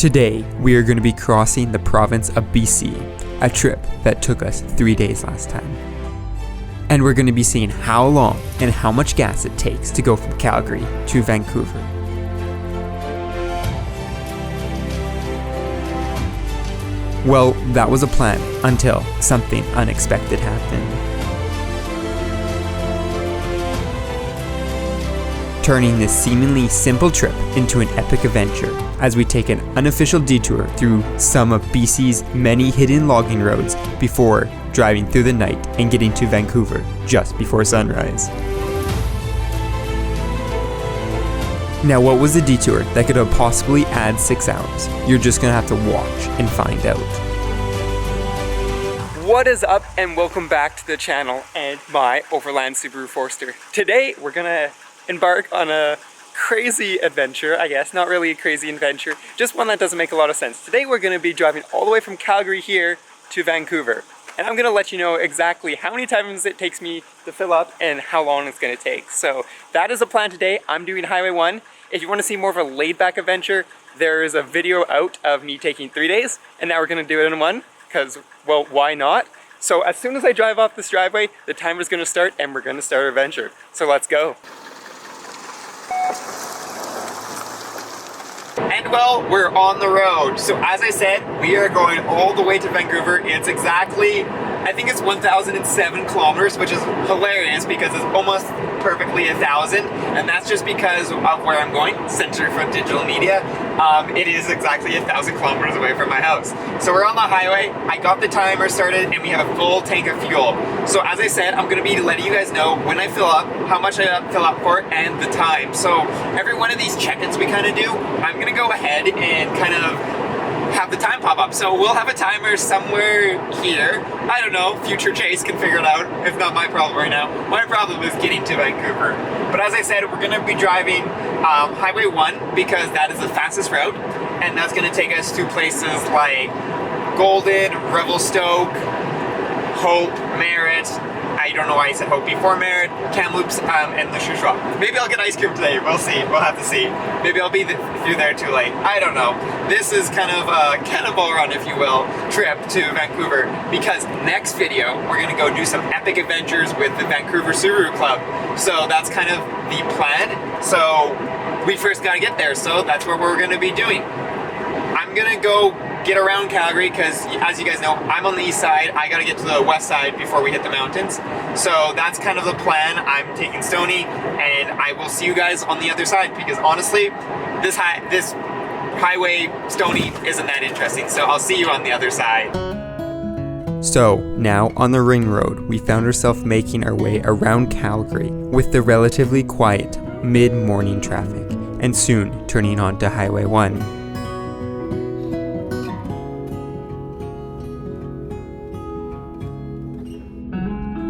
Today, we are going to be crossing the province of BC, a trip that took us 3 days last time. And we're going to be seeing how long and how much gas it takes to go from Calgary to Vancouver. Well, that was a plan until something unexpected happened. Turning this seemingly simple trip into an epic adventure as we take an unofficial detour through some of BC's many hidden logging roads before driving through the night and getting to Vancouver just before sunrise. Now, what was the detour that could have possibly added 6 hours? You're just gonna have to watch and find out. What is up, and welcome back to the channel and my overland Subaru Forester. Today we're gonna embark on a crazy adventure, I guess. Not really a crazy adventure, just one that doesn't make a lot of sense. Today we're gonna be driving all the way from Calgary here to Vancouver. And I'm gonna let you know exactly how many times it takes me to fill up and how long it's gonna take. So that is the plan today. I'm doing Highway 1. If you wanna see more of a laid-back adventure, there is a video out of me taking 3 days, and now we're gonna do it in one, because, well, why not? So as soon as I drive off this driveway, the timer's gonna start and we're gonna start our adventure. So let's go. And well, we're on the road. So as I said, we are going all the way to Vancouver. It's exactly, I think it's 1,007 kilometers, which is hilarious because it's almost perfectly 1,000. And that's just because of where I'm going, Center for Digital Media. It is exactly 1,000 kilometers away from my house. So we're on the highway. I got the timer started and we have a full tank of fuel. So as I said, I'm gonna be letting you guys know when I fill up, how much I fill up for, and the time. So every one of these check-ins we kind of do, I'm gonna go ahead and kind of have the time pop up. So we'll have a timer somewhere here. I don't know, future Chase can figure it out. It's not my problem right now. My problem is getting to Vancouver. But as I said, we're gonna be driving Highway 1 because that is the fastest route, and that's gonna take us to places like Golden, Revelstoke, Hope, Merritt. I don't know why I said Hope before Merritt, Kamloops, and the Shuswap. Maybe I'll get ice cream today, we'll see, we'll have to see. Maybe I'll be through there too late, I don't know. This is kind of a cannonball run, if you will, trip to Vancouver, because next video, we're gonna go do some epic adventures with the Vancouver Subaru Club. So that's kind of the plan. So we first gotta get there, so that's what we're gonna be doing. I'm gonna go get around Calgary because, as you guys know, I'm on the east side. I gotta get to the west side before we hit the mountains. So that's kind of the plan. I'm taking Stony, and I will see you guys on the other side because honestly, this highway Stony isn't that interesting. So I'll see you on the other side. So now on the ring road, we found ourselves making our way around Calgary with the relatively quiet mid-morning traffic, and soon turning on to Highway 1.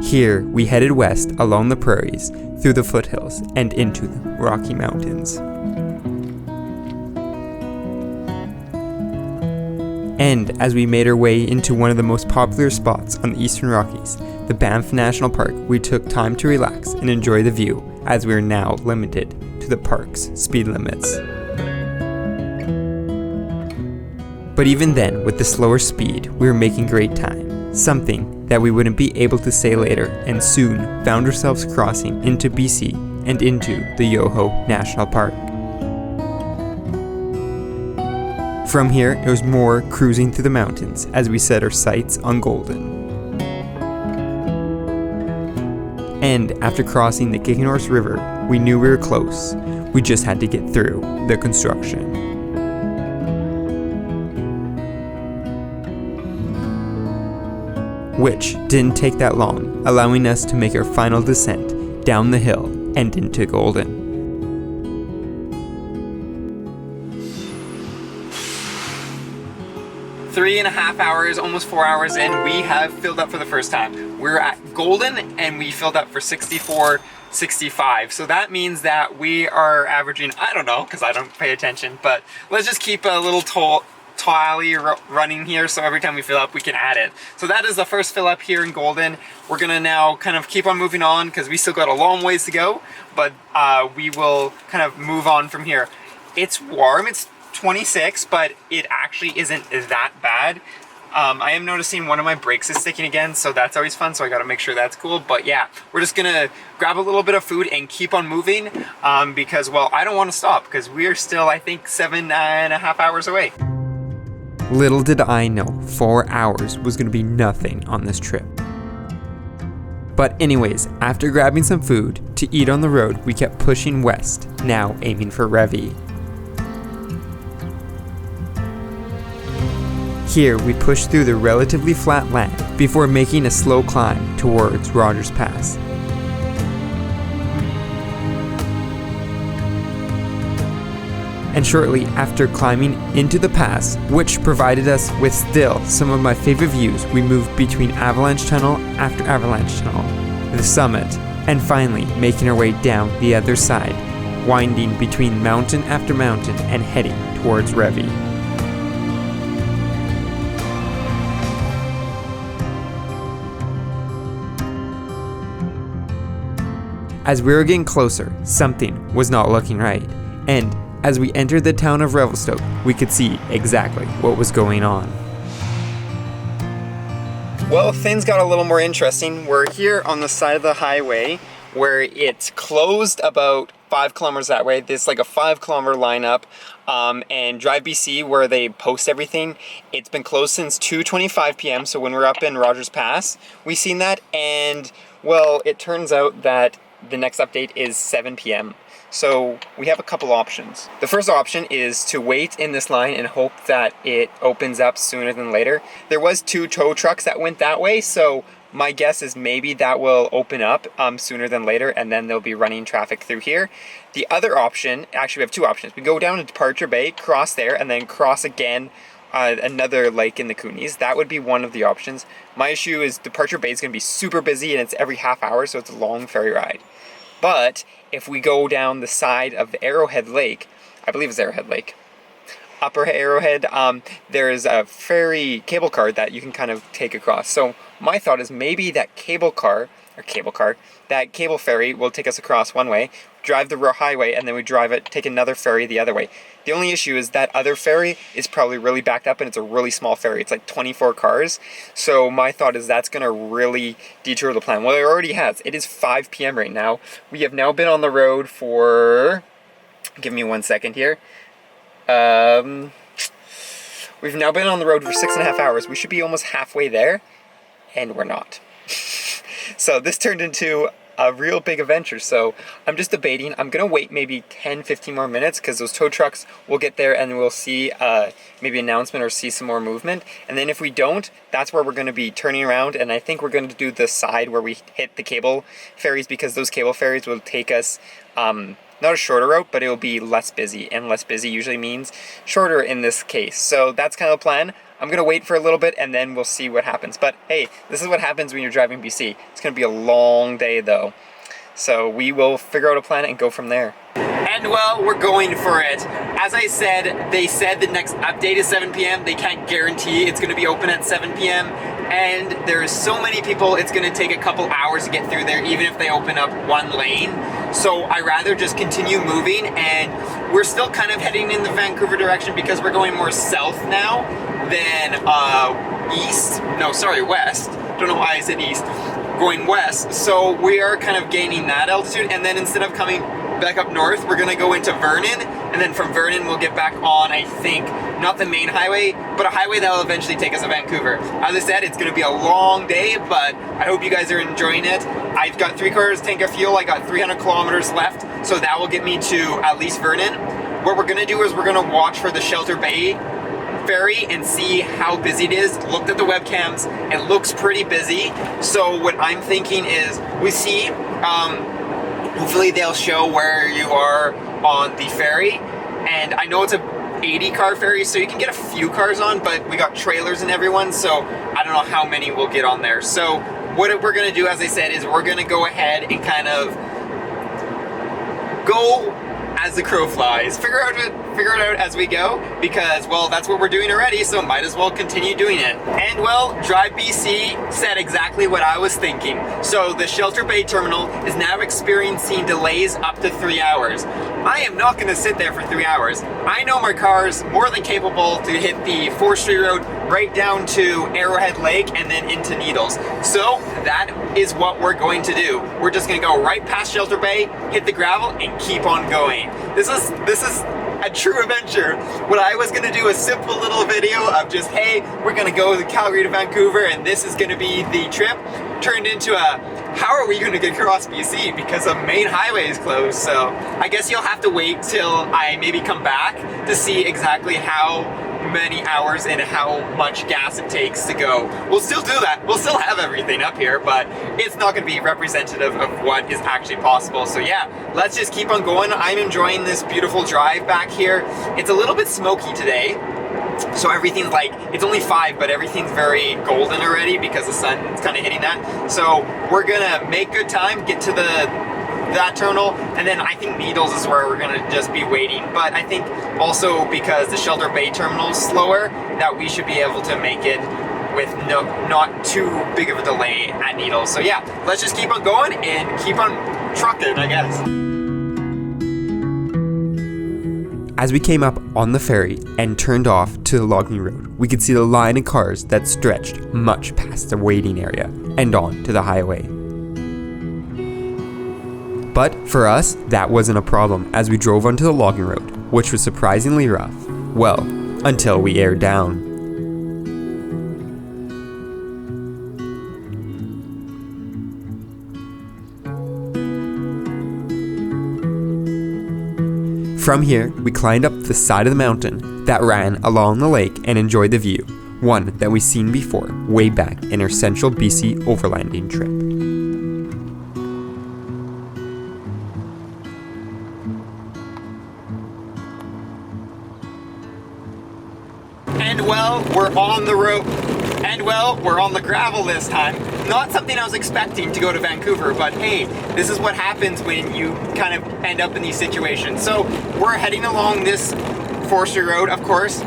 Here, we headed west along the prairies, through the foothills, and into the Rocky Mountains. And as we made our way into one of the most popular spots on the Eastern Rockies, the Banff National Park, we took time to relax and enjoy the view, as we are now limited to the park's speed limits. But even then, with the slower speed, we were making great time, something that we wouldn't be able to say later, and soon found ourselves crossing into BC and into the Yoho National Park. From here, it was more cruising through the mountains as we set our sights on Golden. And after crossing the Kicking Horse River, we knew we were close. We just had to get through the construction. Which didn't take that long, allowing us to make our final descent down the hill and into Golden. Three and a half hours, almost 4 hours in, we have filled up for the first time. We're at Golden and we filled up for 64.65. So that means that we are averaging, I don't know, because I don't pay attention, but let's just keep a little tally running here, so every time we fill up we can add it. So that is the first fill up here in Golden. We're gonna now kind of keep on moving on because we still got a long ways to go, but we will kind of move on from here. It's warm, it's 26, but it actually isn't that bad. I am noticing one of my brakes is sticking again, so that's always fun, so I gotta make sure that's cool. But yeah, we're just gonna grab a little bit of food and keep on moving because, well, I don't want to stop because we're still, I think, 7.5 hours away. Little did I know 4 hours was gonna be nothing on this trip. But anyways, after grabbing some food to eat on the road, we kept pushing west, now aiming for Revi. Here, we pushed through the relatively flat land before making a slow climb towards Rogers Pass. And shortly after climbing into the pass, which provided us with still some of my favorite views, we moved between avalanche tunnel after avalanche tunnel, the summit, and finally making our way down the other side, winding between mountain after mountain and heading towards Revi. As we were getting closer, something was not looking right, and as we entered the town of Revelstoke, we could see exactly what was going on. Well, things got a little more interesting. We're here on the side of the highway where it's closed about 5 kilometers that way. There's like a 5-kilometer lineup, and Drive BC, where they post everything, it's been closed since 2:25 p.m. So when we're up in Rogers Pass, we seen that, and well, it turns out that the next update is 7 p.m. So we have a couple options. The first option is to wait in this line and hope that it opens up sooner than later. There was 2 tow trucks that went that way, so my guess is maybe that will open up sooner than later, and then they'll be running traffic through here. The other option, actually we have 2 options. We go down to Departure Bay, cross there, and then cross again another lake in the Coonies. That would be one of the options. My issue is Departure Bay is going to be super busy and it's every half hour, so it's a long ferry ride. But if we go down the side of Arrowhead Lake, I believe it's Arrowhead Lake, Upper Arrowhead, there's a ferry cable car that you can kind of take across. So my thought is maybe that cable ferry will take us across one way, drive the highway, and then we take another ferry the other way. The only issue is that other ferry is probably really backed up and it's a really small ferry. It's like 24 cars. So my thought is that's gonna really detour the plan. Well, it already has. It is 5 p.m. right now. We have now been on the road for, give me 1 second here. We've now been on the road for 6.5 hours. We should be almost halfway there, and we're not. So this turned into a real big adventure. So I'm just debating. I'm gonna wait maybe 10-15 more minutes because those tow trucks will get there and we'll see maybe an announcement or see some more movement. And then if we don't, that's where we're gonna be turning around, and I think we're gonna do the side where we hit the cable ferries, because those cable ferries will take us not a shorter route, but it will be less busy, and less busy usually means shorter in this case. So that's kind of the plan. I'm gonna wait for a little bit and then we'll see what happens. But hey, this is what happens when you're driving BC. It's gonna be a long day though. So we will figure out a plan and go from there. And well, we're going for it. As I said, they said the next update is 7 p.m. They can't guarantee it's gonna be open at 7 p.m. And there's so many people, it's gonna take a couple hours to get through there, even if they open up one lane. So I rather just continue moving, and we're still kind of heading in the Vancouver direction because we're going more south now than west. Don't know why I said east. Going west. So we are kind of gaining that altitude, and then instead of coming back up north, we're gonna go into Vernon, and then from Vernon we'll get back on, I think, not the main highway, but a highway that will eventually take us to Vancouver. As I said, it's gonna be a long day, but I hope you guys are enjoying it. I've got 3/4 tank of fuel, I got 300 kilometers left, so that will get me to at least Vernon. What we're gonna do is we're gonna watch for the Shelter Bay ferry and see how busy it is. Looked at the webcams, it looks pretty busy. So what I'm thinking is, we see, hopefully they'll show where you are on the ferry, and I know it's a 80-car ferry, so you can get a few cars on, but we got trailers and everyone, so I don't know how many we'll get on there. So what we're gonna do, as I said, is we're gonna go ahead and kind of go as the crow flies. Figure it out as we go, because, well, that's what we're doing already, so might as well continue doing it. And well, Drive BC said exactly what I was thinking. So the Shelter Bay terminal is now experiencing delays up to 3 hours. I am not going to sit there for 3 hours. I know my car's more than capable to hit the forestry road right down to Arrowhead Lake and then into Needles. So that is what we're going to do. We're just going to go right past Shelter Bay, hit the gravel, and keep on going. This is a true adventure. What I was gonna do a simple little video of just, hey, we're gonna go to Calgary to Vancouver and this is gonna be the trip, turned into a, how are we gonna get across BC because the main highway is closed. So I guess you'll have to wait till I maybe come back to see exactly how many hours and how much gas it takes to go. We'll still do that. We'll still have everything up here, but it's not going to be representative of what is actually possible. So yeah, let's just keep on going. I'm enjoying this beautiful drive back here. It's a little bit smoky today. So everything's like, it's only 5, but everything's very golden already because the sun's kind of hitting that. So we're gonna make good time, get to that terminal, and then I think Needles is where we're gonna just be waiting. But I think also because the Shelter Bay terminal is slower, that we should be able to make it with not too big of a delay at Needles. So yeah, let's just keep on going and keep on trucking, I guess. As we came up on the ferry and turned off to the logging road, we could see the line of cars that stretched much past the waiting area and on to the highway. But for us, that wasn't a problem as we drove onto the logging road, which was surprisingly rough. Well, until we aired down. From here, we climbed up the side of the mountain that ran along the lake and enjoyed the view, one that we've seen before way back in our central BC overlanding trip. And well, we're on the road. And well, we're on the gravel this time. Not something I was expecting to go to Vancouver, but hey, this is what happens when you kind of end up in these situations. So we're heading along this forestry road, of course.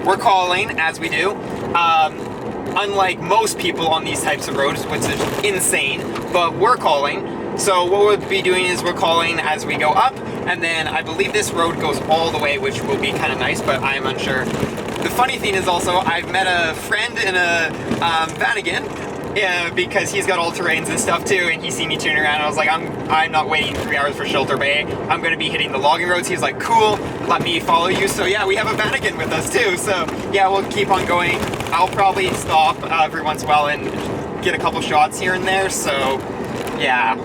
We're calling, as we do. Unlike most people on these types of roads, which is insane, but we're calling. So what we'll be doing is we're calling as we go up, and then I believe this road goes all the way, which will be kind of nice, but I'm unsure. The funny thing is also, I've met a friend in a Vanagon, because he's got all terrains and stuff too, and he seen me turn around, and I was like, I'm not waiting 3 hours for Shelter Bay. I'm gonna be hitting the logging roads. He's like, cool, let me follow you. So yeah, we have a Vanagon with us too. So yeah, we'll keep on going. I'll probably stop every once in a while and get a couple shots here and there, so yeah.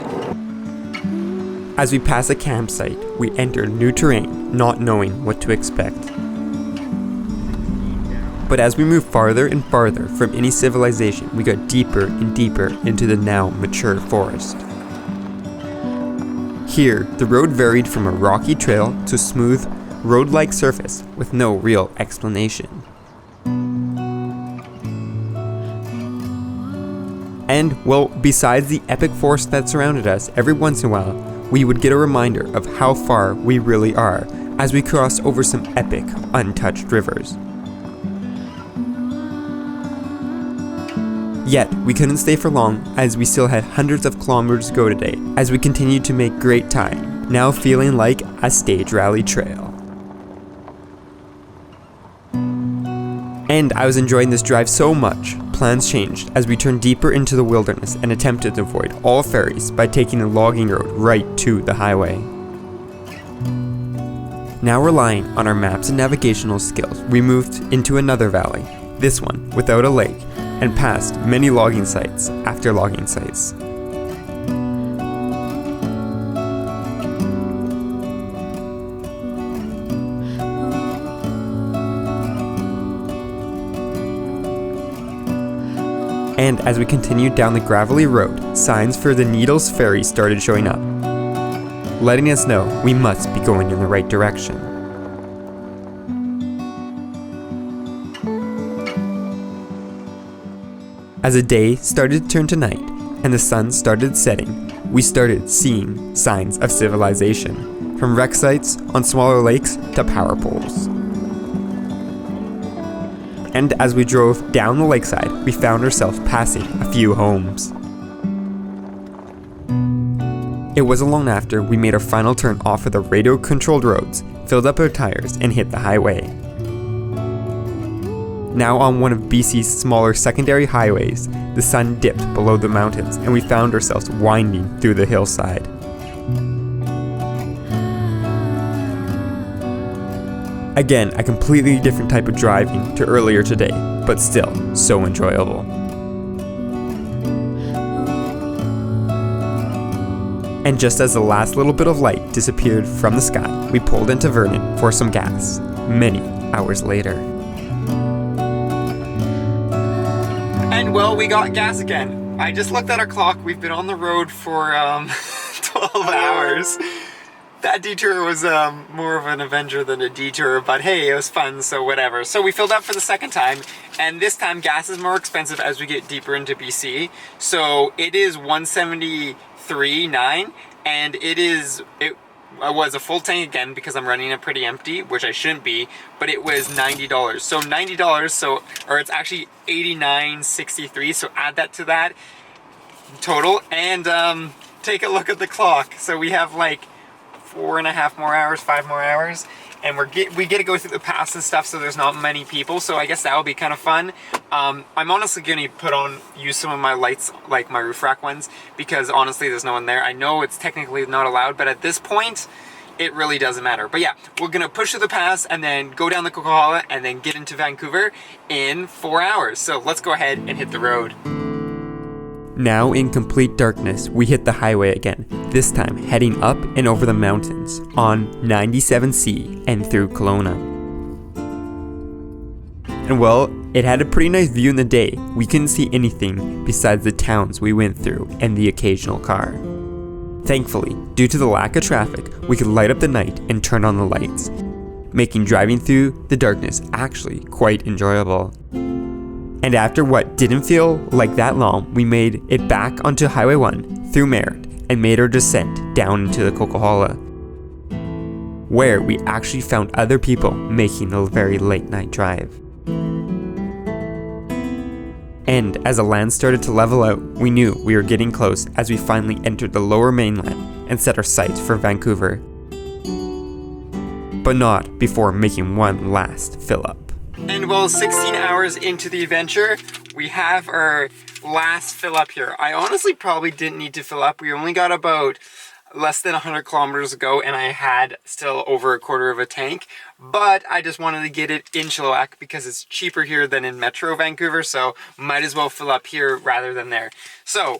As we pass a campsite, we enter new terrain, not knowing what to expect. But as we moved farther and farther from any civilization, we got deeper and deeper into the now mature forest. Here, the road varied from a rocky trail to smooth, road-like surface with no real explanation. And, well, besides the epic forest that surrounded us, every once in a while, we would get a reminder of how far we really are as we crossed over some epic, untouched rivers. Yet, we couldn't stay for long as we still had hundreds of kilometers to go today as we continued to make great time, now feeling like a stage rally trail. And I was enjoying this drive so much, plans changed as we turned deeper into the wilderness and attempted to avoid all ferries by taking the logging road right to the highway. Now relying on our maps and navigational skills, we moved into another valley, this one without a lake, and passed many logging sites after logging sites. And as we continued down the gravelly road, signs for the Needles ferry started showing up, letting us know we must be going in the right direction. As the day started to turn to night and the sun started setting, we started seeing signs of civilization, from wreck sites on smaller lakes to power poles. And as we drove down the lakeside, we found ourselves passing a few homes. It wasn't long after we made our final turn off of the radio-controlled roads, filled up our tires, and hit the highway. Now on one of BC's smaller secondary highways, the sun dipped below the mountains and we found ourselves winding through the hillside. Again, a completely different type of driving to earlier today, but still so enjoyable. And just as the last little bit of light disappeared from the sky, we pulled into Vernon for some gas, many hours later. And well, we got gas again. I just looked at our clock. We've been on the road for 12 hours. That detour was more of an adventure than a detour, but hey, it was fun, so whatever. So we filled up for the second time, and this time gas is more expensive as we get deeper into BC. So it is $173.9, and it was a full tank again because I'm running it pretty empty, which I shouldn't be, but it was $90. So $90, or it's actually $89.63, so add that to that total, and take a look at the clock. So we have like 4.5 more hours, 5 more hours, and we get to go through the pass and stuff, so there's not many people, so I guess that'll be kind of fun. I'm honestly gonna use some of my lights, like my roof rack ones, because honestly there's no one there. I know it's technically not allowed, but at this point it really doesn't matter. But yeah, we're gonna push through the pass and then go down the Coquihalla and then get into Vancouver in 4 hours. So let's go ahead and hit the road. Now in complete darkness, we hit the highway again, this time heading up and over the mountains on 97C and through Kelowna. And well, it had a pretty nice view in the day. We couldn't see anything besides the towns we went through and the occasional car. Thankfully, due to the lack of traffic, we could light up the night and turn on the lights, making driving through the darkness actually quite enjoyable. And after what didn't feel like that long, we made it back onto Highway 1 through Merritt and made our descent down into the Coquihalla, where we actually found other people making a very late night drive. And as the land started to level out, we knew we were getting close as we finally entered the lower mainland and set our sights for Vancouver. But not before making one last fill up. And well, 16 hours into the adventure, we have our last fill up here. I honestly probably didn't need to fill up. We only got about less than 100 kilometers to go, and I had still over a quarter of a tank. But I just wanted to get it in Chilliwack because it's cheaper here than in Metro Vancouver, so might as well fill up here rather than there. So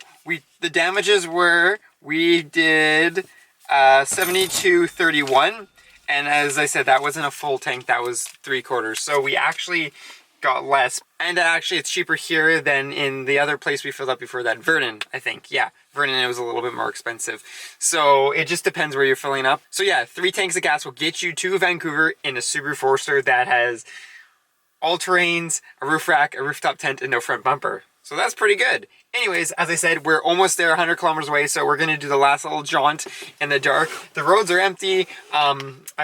the damages were, we did 72.31. And as I said, that wasn't a full tank, that was 3/4. So we actually got less. And actually it's cheaper here than in the other place we filled up before that, Vernon, I think. Yeah, Vernon, it was a little bit more expensive. So it just depends where you're filling up. So yeah, 3 tanks of gas will get you to Vancouver in a Subaru Forester that has all terrains, a roof rack, a rooftop tent, and no front bumper. So that's pretty good. Anyways, as I said, we're almost there, 100 kilometers away, so we're gonna do the last little jaunt in the dark. The roads are empty. I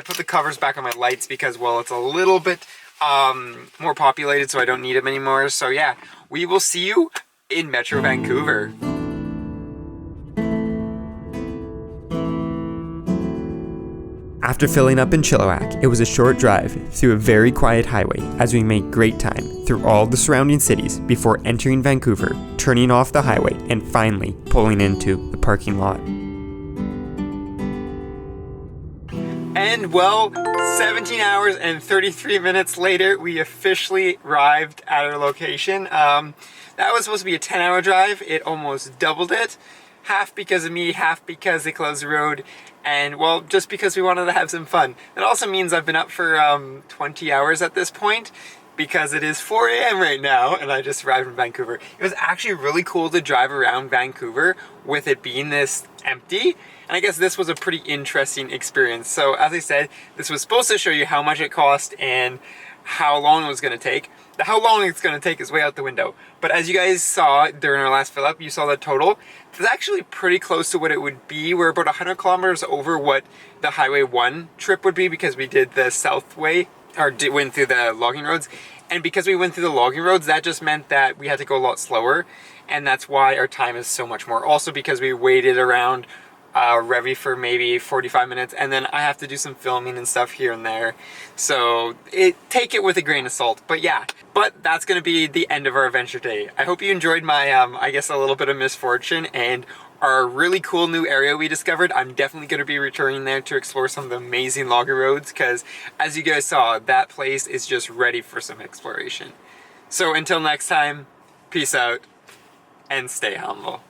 put the covers back on my lights because, well, it's a little bit more populated, so I don't need them anymore. So yeah, we will see you in Metro Vancouver. After filling up in Chilliwack, it was a short drive through a very quiet highway as we made great time through all the surrounding cities before entering Vancouver, turning off the highway, and finally pulling into the parking lot. And well, 17 hours and 33 minutes later, we officially arrived at our location. That was supposed to be a 10-hour drive. It almost doubled it. Half because of me, half because they closed the road, and well, just because we wanted to have some fun. It also means I've been up for 20 hours at this point, because it is 4 a.m. right now, and I just arrived in Vancouver. It was actually really cool to drive around Vancouver with it being this empty, and I guess this was a pretty interesting experience. So as I said, this was supposed to show you how much it cost and how long it was going to take. The how long it's going to take is way out the window. But as you guys saw during our last fill up, you saw the total. It's actually pretty close to what it would be. We're about 100 kilometers over what the Highway 1 trip would be because we did the south way, or went through the logging roads. And because we went through the logging roads, that just meant that we had to go a lot slower. And that's why our time is so much more. Also because we waited around Revy for maybe 45 minutes, and then I have to do some filming and stuff here and there. So take it with a grain of salt. But yeah, that's gonna be the end of our adventure today. I hope you enjoyed my, I guess, a little bit of misfortune and our really cool new area we discovered. I'm definitely going to be returning there to explore some of the amazing logger roads, because as you guys saw, that place is just ready for some exploration. So until next time, peace out and stay humble.